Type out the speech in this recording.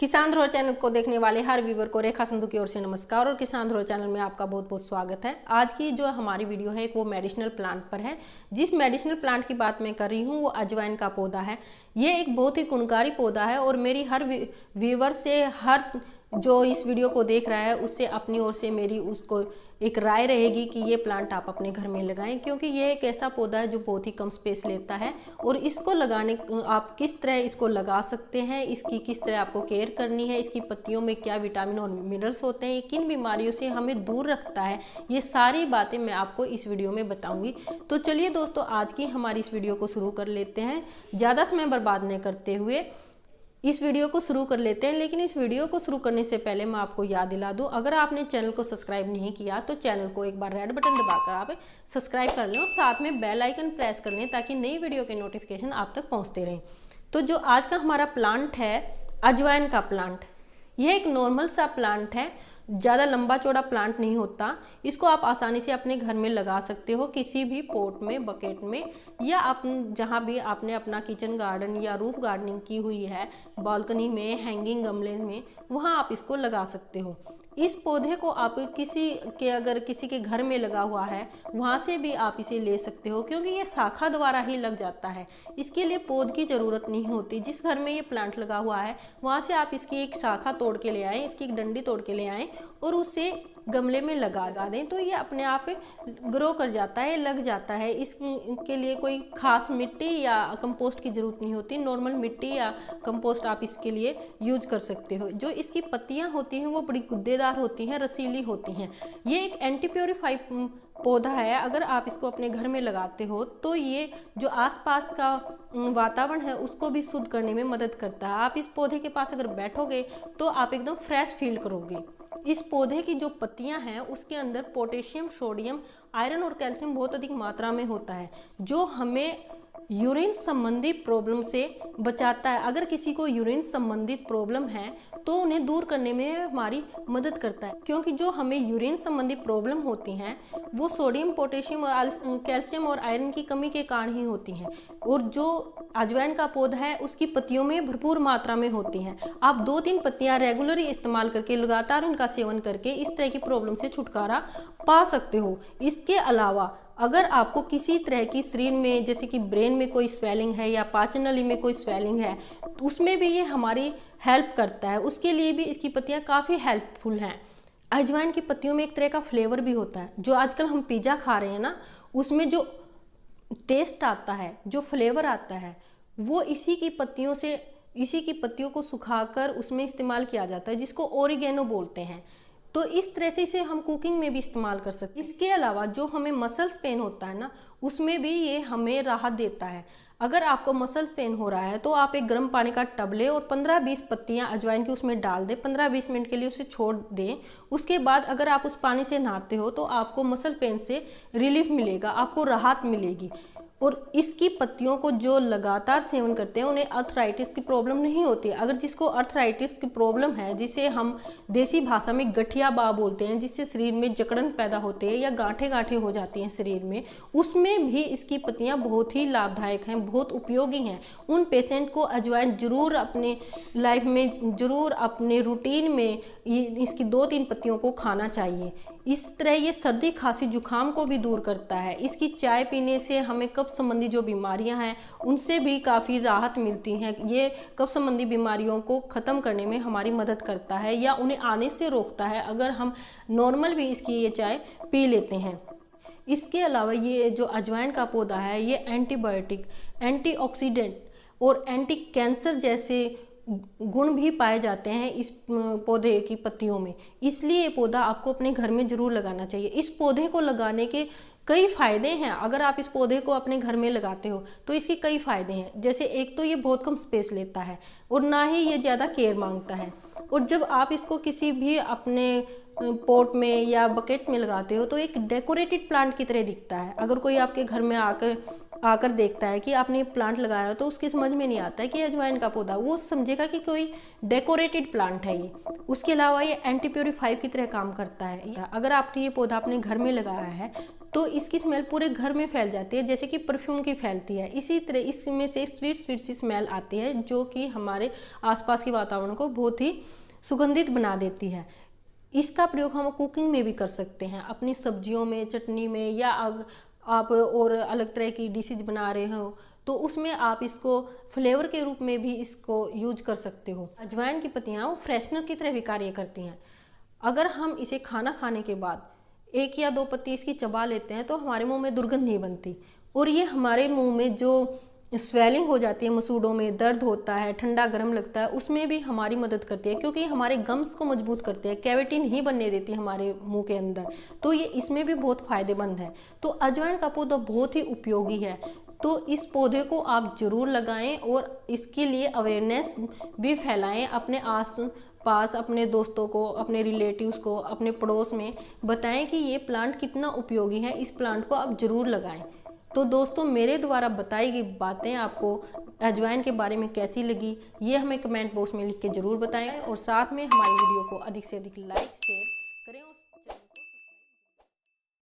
किसान ध्रुव चैनल को देखने वाले हर व्यूवर को रेखा संधू की ओर से नमस्कार। और किसान ध्रुव चैनल में आपका बहुत बहुत स्वागत है। आज की जो हमारी वीडियो है वो मेडिसिनल प्लांट पर है। जिस मेडिसिनल प्लांट की बात मैं कर रही हूँ वो अजवाइन का पौधा है। ये एक बहुत ही गुणकारी पौधा है और मेरी हर व्यूवर से, हर जो इस वीडियो को देख रहा है उससे अपनी ओर से मेरी उसको एक राय रहेगी कि ये प्लांट आप अपने घर में लगाएं, क्योंकि ये एक ऐसा पौधा है जो बहुत ही कम स्पेस लेता है। और इसको लगाने आप किस तरह इसको लगा सकते हैं, इसकी किस तरह आपको केयर करनी है, इसकी पत्तियों में क्या विटामिन और मिनरल्स होते हैं, ये किन बीमारियों से हमें दूर रखता है, ये सारी बातें मैं आपको इस वीडियो में बताऊंगी। तो चलिए दोस्तों, आज की हमारी इस वीडियो को शुरू कर लेते हैं। ज़्यादा समय बर्बाद नहीं करते हुए इस वीडियो को शुरू कर लेते हैं। लेकिन इस वीडियो को शुरू करने से पहले मैं आपको याद दिला दूं, अगर आपने चैनल को सब्सक्राइब नहीं किया तो चैनल को एक बार रेड बटन दबाकर आप सब्सक्राइब कर लें और साथ में बेल आइकन प्रेस कर लें ताकि नई वीडियो के नोटिफिकेशन आप तक पहुंचते रहें। तो जो आज का हमारा प्लांट है अजवाइन का प्लांट, यह एक नॉर्मल सा प्लांट है, ज़्यादा लंबा चौड़ा प्लांट नहीं होता। इसको आप आसानी से अपने घर में लगा सकते हो, किसी भी पॉट में, बकेट में, या आप जहाँ भी आपने अपना किचन गार्डन या रूफ गार्डनिंग की हुई है, बालकनी में, हैंगिंग गमले में, वहाँ आप इसको लगा सकते हो। इस पौधे को आप अगर किसी के घर में लगा हुआ है वहाँ से भी आप इसे ले सकते हो, क्योंकि ये शाखा द्वारा ही लग जाता है। इसके लिए पौध की ज़रूरत नहीं होती। जिस घर में ये प्लांट लगा हुआ है वहाँ से आप इसकी एक शाखा तोड़ के ले आएँ, इसकी एक डंडी तोड़ के ले आएँ और उसे गमले में लगा दें तो ये अपने आप ग्रो कर जाता है, लग जाता है। इसके लिए कोई खास मिट्टी या कंपोस्ट की ज़रूरत नहीं होती। नॉर्मल मिट्टी या कंपोस्ट आप इसके लिए यूज कर सकते हो। जो इसकी पत्तियां होती हैं वो बड़ी गुद्देदार होती हैं, रसीली होती हैं। ये एक एंटी प्योरीफाई पौधा है। अगर आप इसको अपने घर में लगाते हो तो ये जो आसपास का वातावरण है उसको भी शुद्ध करने में मदद करता है। आप इस पौधे के पास अगर बैठोगे तो आप एकदम फ्रेश फील करोगे। इस पौधे की जो पत्तियां हैं उसके अंदर पोटेशियम, सोडियम, आयरन और कैल्शियम बहुत अधिक मात्रा में होता है, जो हमें यूरिन संबंधी प्रॉब्लम से बचाता है। अगर किसी को यूरिन संबंधित प्रॉब्लम है तो उन्हें दूर करने में हमारी मदद करता है, क्योंकि जो हमें यूरिन संबंधी प्रॉब्लम होती हैं वो सोडियम, पोटेशियम और कैल्शियम और आयरन की कमी के कारण ही होती हैं। और जो अजवाइन का पौधा है उसकी पत्तियों में भरपूर मात्रा में होती हैं। आप 2-3 पत्तियां रेगुलरली इस्तेमाल करके, लगातार उनका सेवन करके इस तरह की प्रॉब्लम से छुटकारा पा सकते हो। इसके अलावा अगर आपको किसी तरह की शरीर में, जैसे कि ब्रेन में कोई स्वेलिंग है या पाचन नली में कोई स्वेलिंग है, तो उसमें भी ये हमारी हेल्प करता है। उसके लिए भी इसकी पत्तियां काफ़ी हेल्पफुल हैं। अजवाइन की पत्तियों में एक तरह का फ्लेवर भी होता है। जो आजकल हम पिज़्ज़ा खा रहे हैं ना, उसमें जो टेस्ट आता है, जो फ्लेवर आता है, वो इसी की पत्तियों को सुखाकर उसमें इस्तेमाल किया जाता है, जिसको ओरिगेनो बोलते हैं। तो इस तरह से इसे हम कुकिंग में भी इस्तेमाल कर सकते हैं। इसके अलावा जो हमें मसल्स पेन होता है ना, उसमें भी ये हमें राहत देता है। अगर आपको मसल्स पेन हो रहा है तो आप एक गर्म पानी का टब लें और 15-20 पत्तियां अजवाइन की उसमें डाल दें, 15-20 मिनट के लिए उसे छोड़ दें। उसके बाद अगर आप उस पानी से नहाते हो तो आपको मसल पेन से रिलीफ मिलेगा, आपको राहत मिलेगी। और इसकी पत्तियों को जो लगातार सेवन करते हैं उन्हें अर्थराइटिस की प्रॉब्लम नहीं होती। अगर जिसको अर्थराइटिस की प्रॉब्लम है, जिसे हम देसी भाषा में गठिया बा बोलते हैं, जिससे शरीर में जकड़न पैदा होते हैं या गांठें हो जाती हैं शरीर में, उसमें भी इसकी पत्तियां बहुत ही लाभदायक हैं, बहुत उपयोगी हैं। उन पेशेंट को अजवाइन जरूर अपने लाइफ में, जरूर अपने रूटीन में इसकी 2-3 पत्तियों को खाना चाहिए। इस तरह ये सर्दी, खांसी, जुकाम को भी दूर करता है। इसकी चाय पीने से हमें कब्ज संबंधी जो बीमारियां हैं उनसे भी काफ़ी राहत मिलती हैं। ये कब्ज संबंधी बीमारियों को ख़त्म करने में हमारी मदद करता है या उन्हें आने से रोकता है, अगर हम नॉर्मल भी इसकी ये चाय पी लेते हैं। इसके अलावा ये जो अजवाइन का पौधा है ये एंटीबायोटिक, एंटीऑक्सीडेंट और एंटी कैंसर जैसे गुण भी पाए जाते हैं इस पौधे की पत्तियों में। इसलिए ये पौधा आपको अपने घर में जरूर लगाना चाहिए। इस पौधे को लगाने के कई फ़ायदे हैं। अगर आप इस पौधे को अपने घर में लगाते हो तो इसके कई फ़ायदे हैं। जैसे एक तो ये बहुत कम स्पेस लेता है और ना ही ये ज़्यादा केयर मांगता है। और जब आप इसको किसी भी अपने पॉट में या बकेट्स में लगाते हो तो एक डेकोरेटेड प्लांट की तरह दिखता है। अगर कोई आपके घर में आकर आकर देखता है कि आपने प्लांट लगाया तो उसकी समझ में नहीं आता है कि अजवाइन का पौधा, वो समझेगा कि कोई डेकोरेटेड प्लांट है ये। उसके अलावा ये एंटी प्योरीफायर की तरह काम करता है। अगर आपने ये पौधा अपने घर में लगाया है तो इसकी स्मेल पूरे घर में फैल जाती है, जैसे कि परफ्यूम की फैलती है। इसी तरह इसमें से स्वीट स्वीट सी स्मेल आती है जो कि हमारे आसपास के वातावरण को बहुत ही सुगंधित बना देती है। इसका प्रयोग हम कुकिंग में भी कर सकते हैं, अपनी सब्जियों में, चटनी में, या आप और अलग तरह की डिशेज बना रहे हो तो उसमें आप इसको फ्लेवर के रूप में भी इसको यूज कर सकते हो। अजवाइन की पत्तियाँ वो फ्रेशनर की तरह भी कार्य करती हैं। अगर हम इसे खाना खाने के बाद 1 या 2 पत्ती इसकी चबा लेते हैं तो हमारे मुंह में दुर्गंध नहीं बनती, और ये हमारे मुंह में जो स्वेलिंग हो जाती है, मसूड़ों में दर्द होता है, ठंडा गर्म लगता है, उसमें भी हमारी मदद करती है, क्योंकि हमारे गम्स को मजबूत करते हैं, कैविटी नहीं बनने देती हमारे मुंह के अंदर, तो ये इसमें भी बहुत फायदेमंद है। तो अजवाइन का पौधा बहुत ही उपयोगी है, तो इस पौधे को आप जरूर लगाएं और इसके लिए अवेयरनेस भी फैलाएं अपने आस पास, अपने दोस्तों को, अपने रिलेटिव्स को, अपने पड़ोस में बताएं कि ये प्लांट कितना उपयोगी है, इस प्लांट को आप जरूर लगाएं। तो दोस्तों, मेरे द्वारा बताई गई बातें आपको अजवाइन के बारे में कैसी लगी ये हमें कमेंट बॉक्स में लिख के ज़रूर बताएं, और साथ में हमारी वीडियो को अधिक से अधिक लाइक शेयर करें और